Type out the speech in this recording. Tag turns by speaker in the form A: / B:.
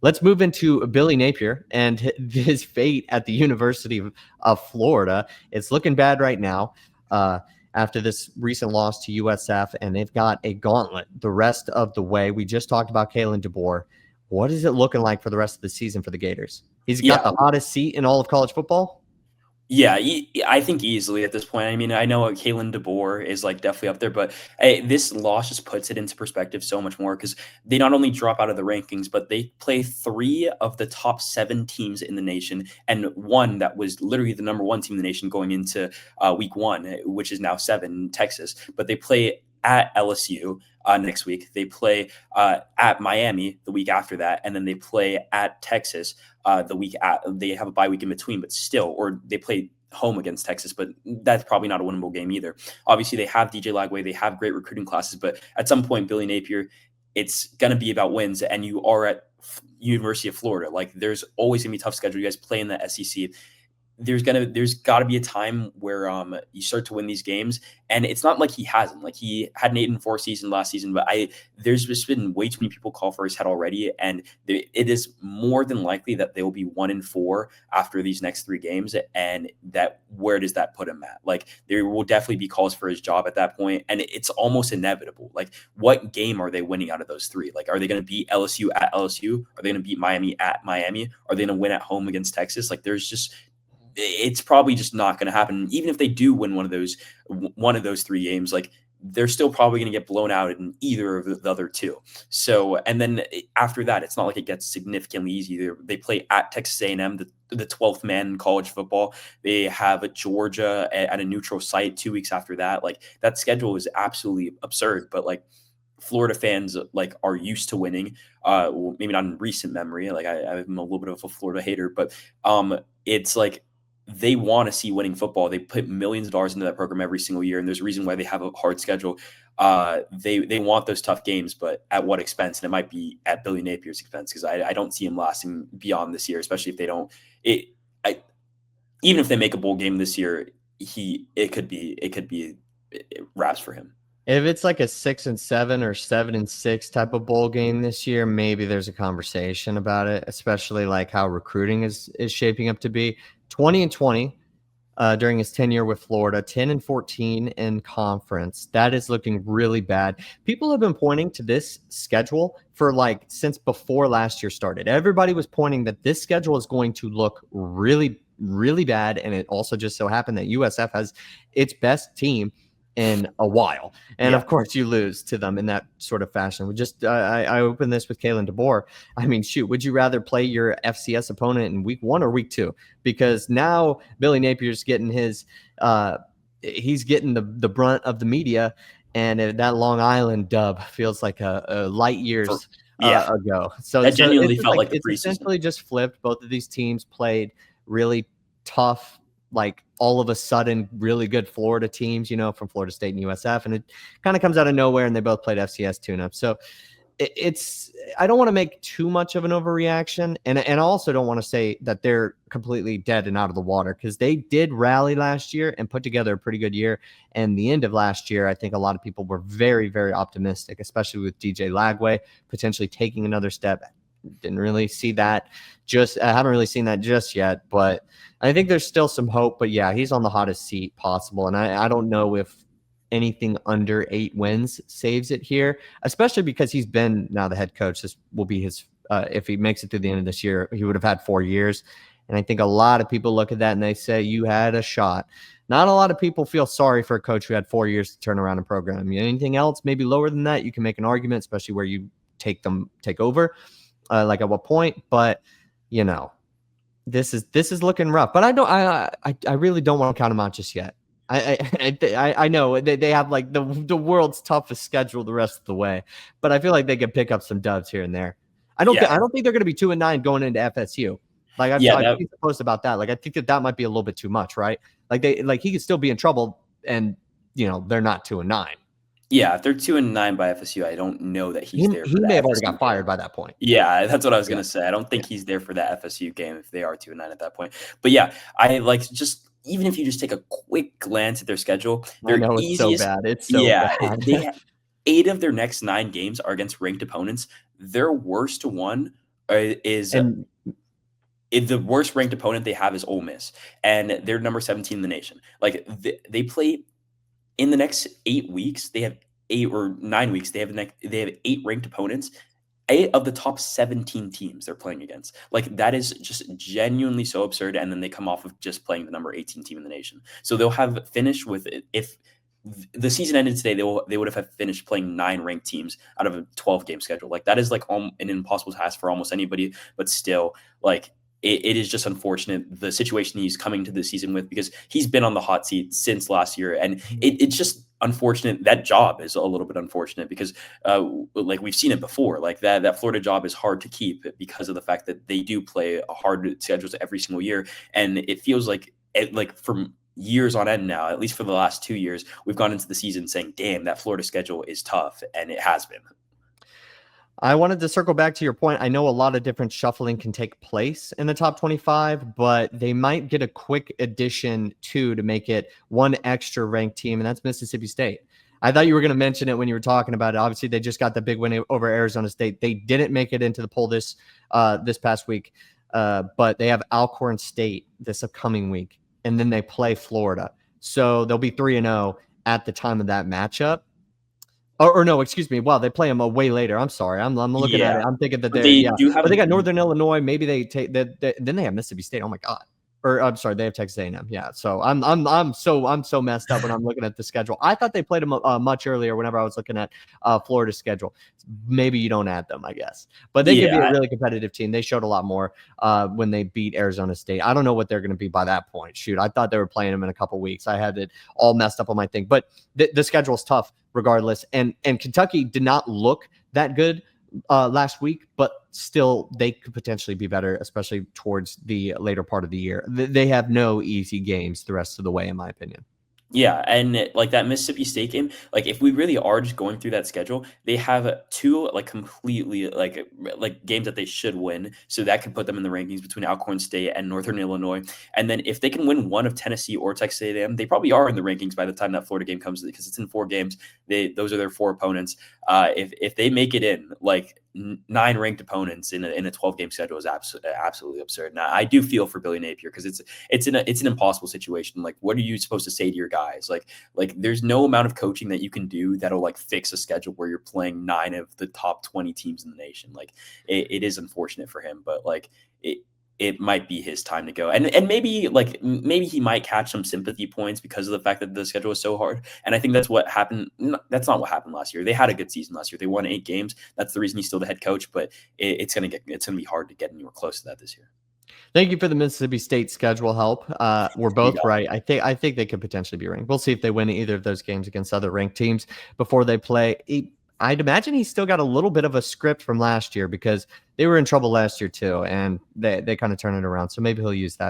A: Let's move into Billy Napier and his fate at the University of Florida. It's looking bad right now after this recent loss to USF, and they've got a gauntlet the rest of the way. We just talked about Kalen DeBoer. What is it looking like for the rest of the season for the Gators? He's got the hottest seat in all of college football.
B: Yeah, I think easily at this point. I mean, I know Kalen DeBoer is like definitely up there, but this loss just puts it into perspective so much more because they not only drop out of the rankings, but they play 3 of the top 7 teams in the nation, and one that was literally the number 1 team in the nation going into week 1, which is now 7, Texas. But they play at LSU next week. They play at Miami the week after that, and then they play at Texas the week they have a bye week in between, but still, or they play home against Texas, but that's probably not a winnable game either. Obviously, they have DJ Lagway, they have great recruiting classes, but at some point, Billy Napier, it's going to be about wins, and you are at University of Florida. Like, there's always going to be a tough schedule. You guys play in the SEC. There's got to be a time where you start to win these games, and it's not like he hasn't. Like, he had an 8-4 season last season, but there's just been way too many people call for his head already, and it is more than likely that they will be 1-4 after these next 3 games. And that, where does that put him at? Like, there will definitely be calls for his job at that point, and it's almost inevitable. Like, what game are they winning out of those 3? Like, are they going to beat LSU at LSU? Are they going to beat Miami at Miami? Are they going to win at home against Texas? Like, it's probably just not going to happen. Even if they do win one of those 3 games, like, they're still probably going to get blown out in either of the other 2. So, and then after that, it's not like it gets significantly easier. They play at Texas A&M, the 12th man in college football. They have a Georgia at a neutral site 2 weeks after that. Like, that schedule is absolutely absurd, but like, Florida fans like are used to winning. Well, maybe not in recent memory. Like, I'm a little bit of a Florida hater, but it's like, they want to see winning football. They put millions of dollars into that program every single year, and there's a reason why they have a hard schedule. They want those tough games, but at what expense? And it might be at Billy Napier's expense, because I don't see him lasting beyond this year, especially if they don't. Even if they make a bowl game this year, it could be wraps for him.
A: If it's like a 6-7 or 7-6 type of bowl game this year, maybe there's a conversation about it, especially like how recruiting is shaping up to be. 20-20 during his tenure with Florida, 10-14 in conference. That is looking really bad. People have been pointing to this schedule for like since before last year started. Everybody was pointing that this schedule is going to look really, really bad. And it also just so happened that USF has its best team in a while. And of course you lose to them in that sort of fashion. We just, I opened this with Kalen DeBoer. I mean, shoot, would you rather play your FCS opponent in week 1 or week 2? Because now Billy Napier's getting he's getting the brunt of the media, and that Long Island dub feels like a light years ago. So
B: that genuinely felt like
A: it's essentially just flipped. Both of these teams played really tough, like all of a sudden really good Florida teams, from Florida State and USF, and it kind of comes out of nowhere, and they both played FCS tune-up. So I don't want to make too much of an overreaction, and I also don't want to say that they're completely dead and out of the water, because they did rally last year and put together a pretty good year. And the end of last year, I think a lot of people were very, very optimistic, especially with DJ Lagway potentially taking another step. Didn't really see that. I haven't really seen that just yet, but I think there's still some hope. But yeah, he's on the hottest seat possible, and I don't know if anything under 8 wins saves it here, especially because he's been now the head coach. This will be his if he makes it through the end of this year, he would have had 4 years. And I think a lot of people look at that and they say, you had a shot. Not a lot of people feel sorry for a coach who had 4 years to turn around a program. I mean, anything else maybe lower than that, you can make an argument, especially where you take over. Like at what point? But this is looking rough. But I really don't want to count them out just yet. I know they have like the world's toughest schedule the rest of the way, but I feel like they could pick up some dubs here and there. I don't think they're going to be 2-9 going into FSU. Like I've seen a post about that. Like I think that might be a little bit too much, right? Like he could still be in trouble, and they're not 2-9.
B: Yeah, if they're 2-9 by FSU, I don't know that he's there.
A: He may have already got fired by that point.
B: Yeah, that's what I was going to say. I don't think he's there for that FSU game if they are 2-9 at that point. But yeah, I like just even if you just take a quick glance at their schedule,
A: their easiest. It's so bad.
B: They 8 of their next 9 games are against ranked opponents. Their worst one is
A: And
B: the worst ranked opponent they have is Ole Miss, and they're number 17 in the nation. Like they play in the next 8 weeks. They have 8 or 9 weeks. They have 8 ranked opponents. 8 of the top 17 teams they're playing against. Like that is just genuinely so absurd. And then they come off of just playing the number 18 team in the nation. So they'll have finished with, if the season ended today, they would have finished playing 9 ranked teams out of a 12-game schedule. Like that is like an impossible task for almost anybody, but still, like it is just unfortunate the situation he's coming to the season with, because he's been on the hot seat since last year, and it's just unfortunate. That job is a little bit unfortunate because like we've seen it before, like that Florida job is hard to keep because of the fact that they do play a hard schedules every single year, and it feels like from years on end now, at least for the last 2 years, we've gone into the season saying, damn, that Florida schedule is tough, and it has been.
A: I wanted to circle back to your point. I know a lot of different shuffling can take place in the top 25, but they might get a quick addition to make it one extra ranked team, and that's Mississippi State. I thought you were going to mention it when you were talking about it. Obviously, they just got the big win over Arizona State. They didn't make it into the poll this past week, but they have Alcorn State this upcoming week, and then they play Florida. So they'll be 3-0 at the time of that matchup. Or no, excuse me. Wow, they play them way later. I'm sorry. I'm looking at it. I'm thinking that they
B: do have.
A: But they got Northern Illinois. Maybe they take that. Then they have Mississippi State. Oh my God. Or I'm sorry, they have Texas A&M. Yeah. So I'm so messed up when I'm looking at the schedule. I thought they played them much earlier. Whenever I was looking at Florida's schedule, maybe you don't add them, I guess. But they could be a really competitive team. They showed a lot more when they beat Arizona State. I don't know what they're going to be by that point. Shoot, I thought they were playing them in a couple weeks. I had it all messed up on my thing. But the schedule is tough regardless. And Kentucky did not look that good last week, but still they could potentially be better, especially towards the later part of the year. They have no easy games the rest of the way, in my opinion.
B: Yeah, and like that Mississippi State game, like if we really are just going through that schedule, they have 2 like completely like games that they should win. So that could put them in the rankings between Alcorn State and Northern Illinois. And then if they can win one of Tennessee or Texas A&M, they probably are in the rankings by the time that Florida game comes, because it's in 4 games. Those are their 4 opponents. If they make it in, like 9 ranked opponents in a 12-game schedule is absolutely absurd. Now I do feel for Billy Napier, because it's an impossible situation. Like, what are you supposed to say to your guys? Like there's no amount of coaching that you can do that'll like fix a schedule where you're playing 9 of the top 20 teams in the nation. Like it is unfortunate for him, but like it might be his time to go. And maybe he might catch some sympathy points because of the fact that the schedule is so hard. And I think that's what happened. That's not what happened last year. They had a good season last year. They won 8 games. That's the reason he's still the head coach, but it's going to be hard to get anywhere close to that this year.
A: Thank you for the Mississippi State schedule help. We're both right. I think they could potentially be ranked. We'll see if they win either of those games against other ranked teams before they play. I'd imagine he's still got a little bit of a script from last year, because they were in trouble last year too, and they kind of turn it around. So maybe he'll use that.